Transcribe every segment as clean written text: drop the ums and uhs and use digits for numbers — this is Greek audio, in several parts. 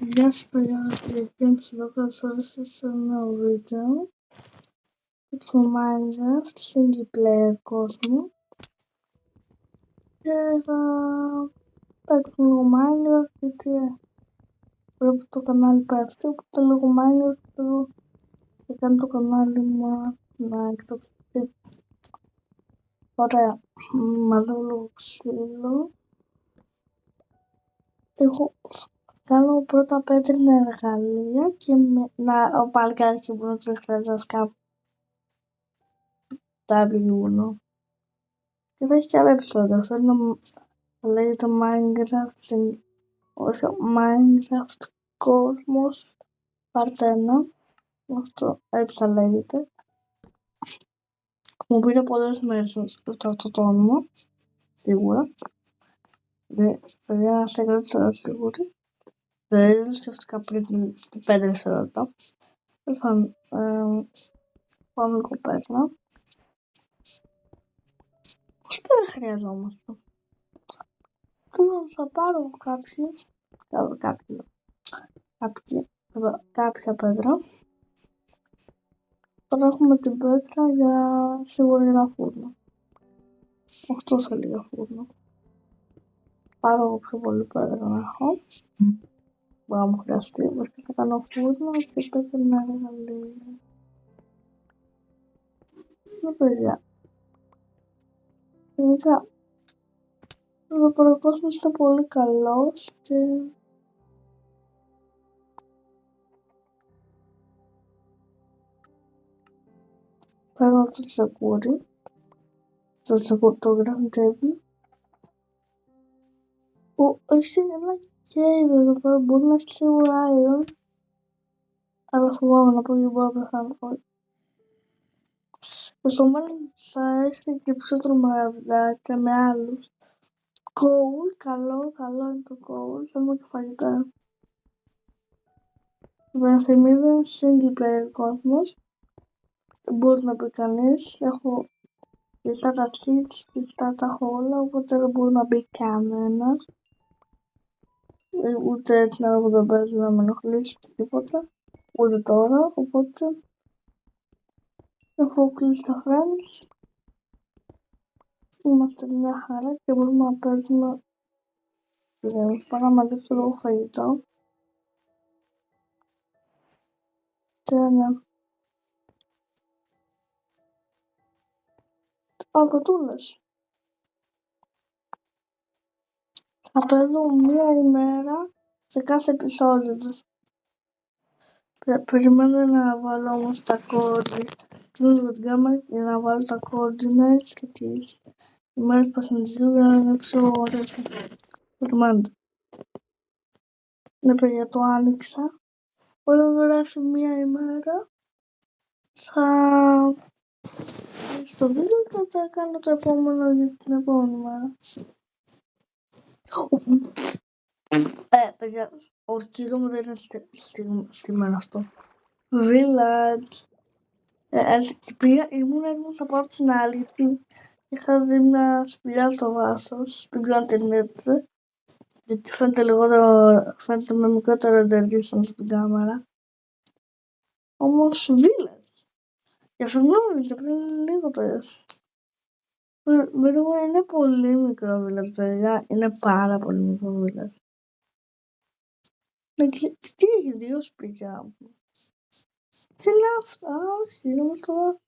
Γεια σας παιδιά, και εδώ καλώς ήρθατε σε ένα νέο βίντεο του Minecraft single player κόσμο και θα παίξουμε λίγο Minecraft γιατί βλέπω το κανάλι πέφτει, οπότε λίγο Minecraft θα κάνω το κανάλι μου να εκτοξευτεί. Ωραία, μαζεύω λίγο ξύλο. Εγώ κάνω πρώτα πέτρινα εργαλεία και ο παλικάρις και μπορώ να το χρειάζεται κάπου τα βιούνο. Και θα έχει και άλλα επεισόδια. Αυτό είναι, λέγεται Minecraft, όχι Minecraft Κόσμος Part 1. Αυτό έτσι θα λέγεται. Μου πήρε πολλές μέρες να σκεφτώ αυτό το όνομα, σίγουρα. Δεν είστε τώρα σίγουροι. Δεν το σκέφτηκα πριν 5 δευτερόλεπτα. Πάμε λίγο πέτρα. Πώς δεν χρειαζόμαστε. Θα πάρω κάποια πέτρα. Τώρα έχουμε την πέτρα σίγουρα για ένα φούρνο. 8 θέλει για φούρνο. Πάρω εγώ πιο πολύ πέτρα να έχω. Μπορεί να μου χρειαστεί. Όμως και θα κάνω φούρνο και πέτρα να εργαλεία. Ναι παιδιά. Γενικά ο προπολογισμός ήταν πολύ καλός και παίρνω το τσακούρι. Το crafting table. Έχει ένα cave εδώ πέρα, μπορεί να έχει σίγουρα iron. Αλλά φοβάμαι να πω γιατί μπορώ να πεθάνω. Στο μέλλον θα έχει και περισσότερο μαγαζάκια με άλλους. Coal, καλό είναι το coal, θέλουμε και φαγητά. Βενθυμίδα, single player κόσμος. Μπορεί να πει κανείς, έχω κλειστά τα cheats, κλειστά τα έχω όλα, οπότε δεν μπορεί να μπει κανένας. Ούτε έτσι να που δεν παίζει να με ενοχλήσει τίποτα. Ούτε τώρα, οπότε έχω κλείσει τα friends. Είμαστε μια χαρά και μπορούμε να παίζουμε. Πάω να μαζέψω λίγο φαγητό. Και κοτούλες. Θα παίζω μία ημέρα σε κάθε επεισόδιο. Περιμένω να βάλω όμως τα κλείνω την κάμερα για να βάλω τα coordinates και τις ημέρες παιχνιδιού για να ανοίξω ωραίες. Περιμένετε. Ναι παιδιά, το άνοιξα. Όταν γράφει μία ημέρα θα στο βίντεο και θα κάνω το επόμενο για την επόμενη μέρα. Παιδιά, ορκίζομαι μου δεν είναι στη μέρα αυτό. Village. Ήμουν έτοιμος να πάω στην άλλη γιατί είχα δει μια σπηλιά στο βάθος. Δεν ξέρω αν την είδατε. Γιατί φαίνεται με μικρότερο resolution στην κάμερα. Όμως village. Για συγγνώμη, πριν λίγο το είδες. Είναι πολύ μικρό village, παιδιά. Είναι πάρα πολύ μικρό village. Τι έχει 2 σπίτια. Τι είναι αυτά, όχι, είναι τώρα.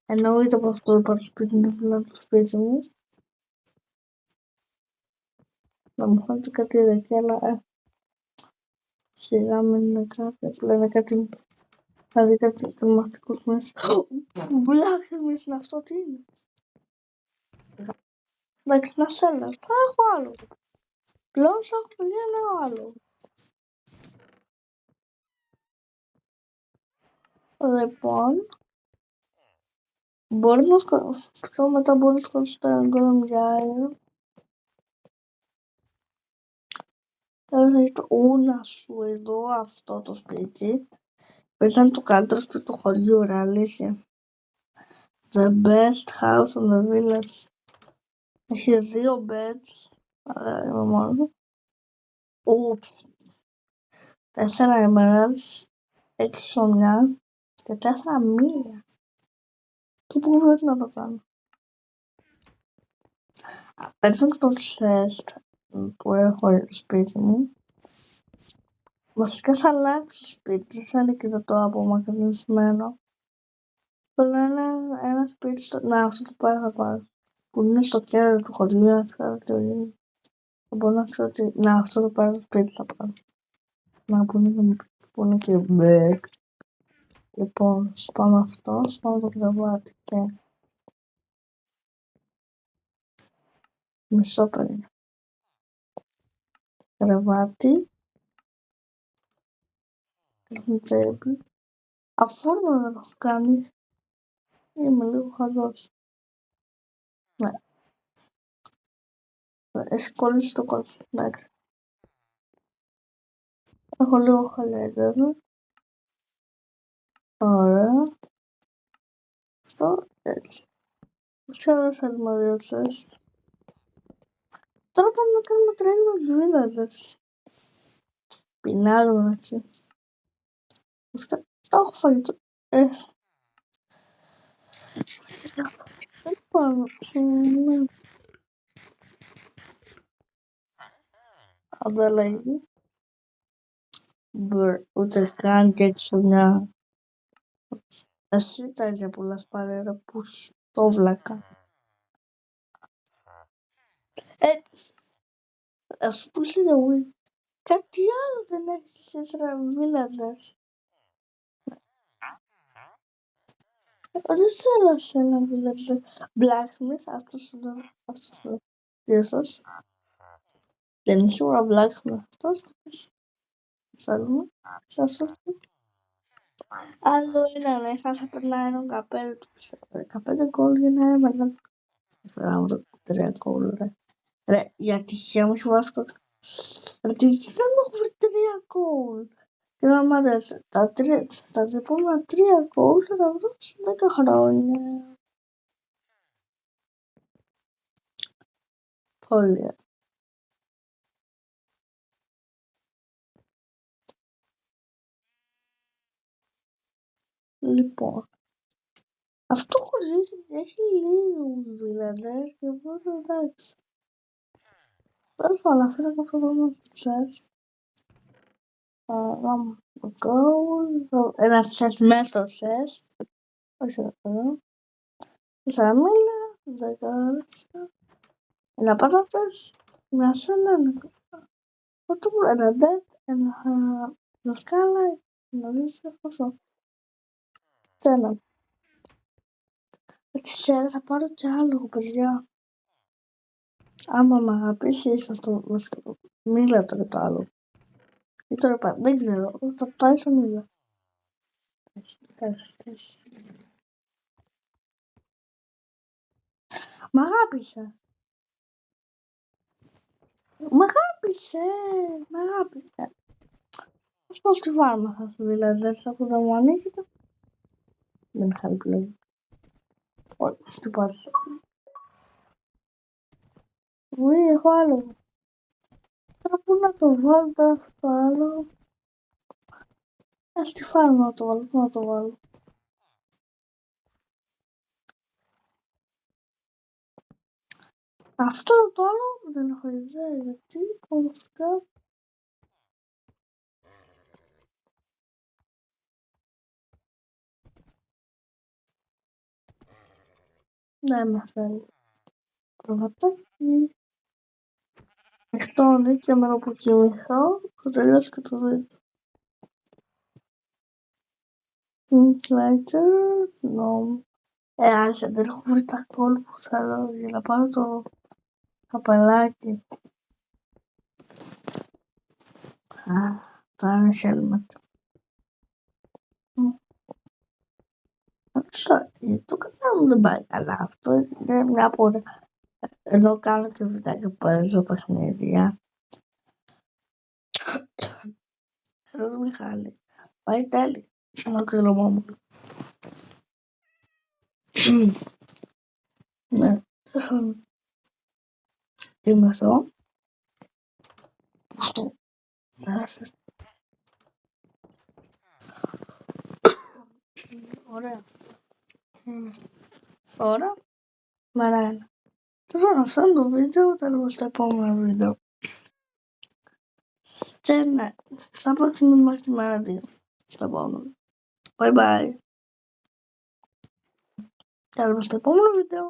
Εννοείται πως το είπα το σπίτι είναι πλέον το σπίτι μου. Να μου φαίνεται κάτι εδώ εκεί, αλλά σιγά μην είναι κάτι, απλά είναι κάτι. Θα δει κάτι τρομακτικός μέσα. Μπλάχτης είναι αυτό, τι είναι. Εντάξει, να θέλω, θα έχω άλλο. Πλέον θα έχω παιδιά ένα άλλο. Λοιπόν, μπορεί να σκοτώσω μετά, μπορεί να σκοτώσω τα εγγόνια για αέρα. Θα έχει το ούνα σου εδώ αυτό το σπίτι. Ήταν το καλύτερο σπίτι του χωριού, ρε αλήθεια. The best house on the village. Έχει 2 beds. Άρα είμαι μόνος μου. 4 emeralds, 6 ψωμιά και 4 μήλια. Και πού πρέπει να το κάνω. Παίρνω το chest που έχω στο σπίτι μου. Βασικά θα αλλάξω σπίτι, δεν θα είναι και το απομακρυνισμένο. Θέλω ένα σπίτι στο... Να, αυτό το πάρω, θα πάρω. Που είναι στο κέντρο του χωριού, να ξέρω τι είναι. Θα μπορώ να ξέρω τι... Να, αυτό το πάρω, το σπίτι θα πάρω. Να, που είναι και μπέκ. Λοιπόν, σπάμε αυτό, σπάμε το κρεβάτι και... Μισό περίπου. Κρεβάτι. Έχουμε τσέπη. Αφού δεν το έχω κάνει. Είμαι λίγο χαζός. Ναι. Έχει κολλήσει το κόλπο. Εντάξει. Έχω λίγο χαλιά εδώ. Ωραία. Αυτό έτσι. Ξέρω δεν θέλουμε δύο τσες. Τώρα πάμε να κάνουμε τρένο με τους βίλαδες. Πεινάζουμε εκεί. Βασικά τα έχω φαγητό. Δεν πάω. Ανταλλαγή. Ούτε καν και ξονιά. Εσύ τα ίδια πουλάς παρέρα που στο βλάκα. Ας σου πουλήσει το Wii. Κάτι άλλο δεν έχεις σε βίλαδες. Δεν θέλω εσένα βίλαδες. Blacksmith, αυτός είναι κύριος. Δεν είναι σίγουρα Blacksmith αυτός. Θέλουμε. Άλλο ένα, ναι, θα περνάει ένα καπέλο του. 15 κόλλ για ένα έμενα. Έφερα μου 3 κόλλ, ρε. Ρε, για τυχαία μου έχει βάσει κόλλ. Ρε, τι γίνεται να έχω βρει 3 κόλλ. Και να μάθετε, τα επόμενα 3 κόλλ θα τα βρω σε 10 χρόνια. Πολύ. Λοιπόν, αυτό χωρίς έχει λίγους βίλαντες και οπότε εντάξει. Τέλος πάντων, αφήνω το πρόβλημα του chest. Ένα chest μέσα στο chest. Όχι εδώ. 4 μήλα, 10 ένα πατάτες, μια σέλα, ένα dead, ένα σκάλα, ένα δύσκολο, αυτό. Τέλος. Ξέρω, θα πάρω κι άλλο, παιδιά. Άμα μ' αγαπήσεις αυτό, μίλα τώρα το άλλο. Ή τώρα πάνω, δεν ξέρω, θα πάει στο μίλα. Μ' αγάπησε. Μ' αγάπησε. Ας πάω στη φάρμα θα σου δηλαδή, δεν θα μου ανοίγεται. Δεν είχα επιλογή. Όχι, τι πάτησα. Βουή, έχω άλλο. Τώρα πού να το βάλω τώρα αυτό το άλλο. Στη φάρμα να το βάλω, πού να το βάλω. Αυτό το άλλο δεν έχω ιδέα γιατί, πραγματικά. Δεν με θέλει. Προβατάκι. Εκτώνει και μένω που κοιμηθώ, θα τελειώσει και το βίντεο. Lighter, no. Άρχισε, δεν έχω βρει τα κόλ που θέλω για να πάρω το καπελάκι. Το είναι helmet. Το κανένα μου δεν πάει καλά. Αυτό είναι μια απορία. Εδώ κάνω και βιντεάκια που παίζω παιχνίδια. Εδώ το Μιχάλη. Πάει τέλει. Ένα κρυλωμό μου. Ναι. Είμαι εδώ. Αυτό. Ωραία. Τώρα, μέρα 1. Λοιπόν, αυτό είναι το βίντεο, θα δούμε στο επόμενο βίντεο. Και ναι, θα προτείνουμε μέχρι τη μέρα 2. Στο επόμενο. Bye bye. Θα δούμε στο επόμενο βίντεο.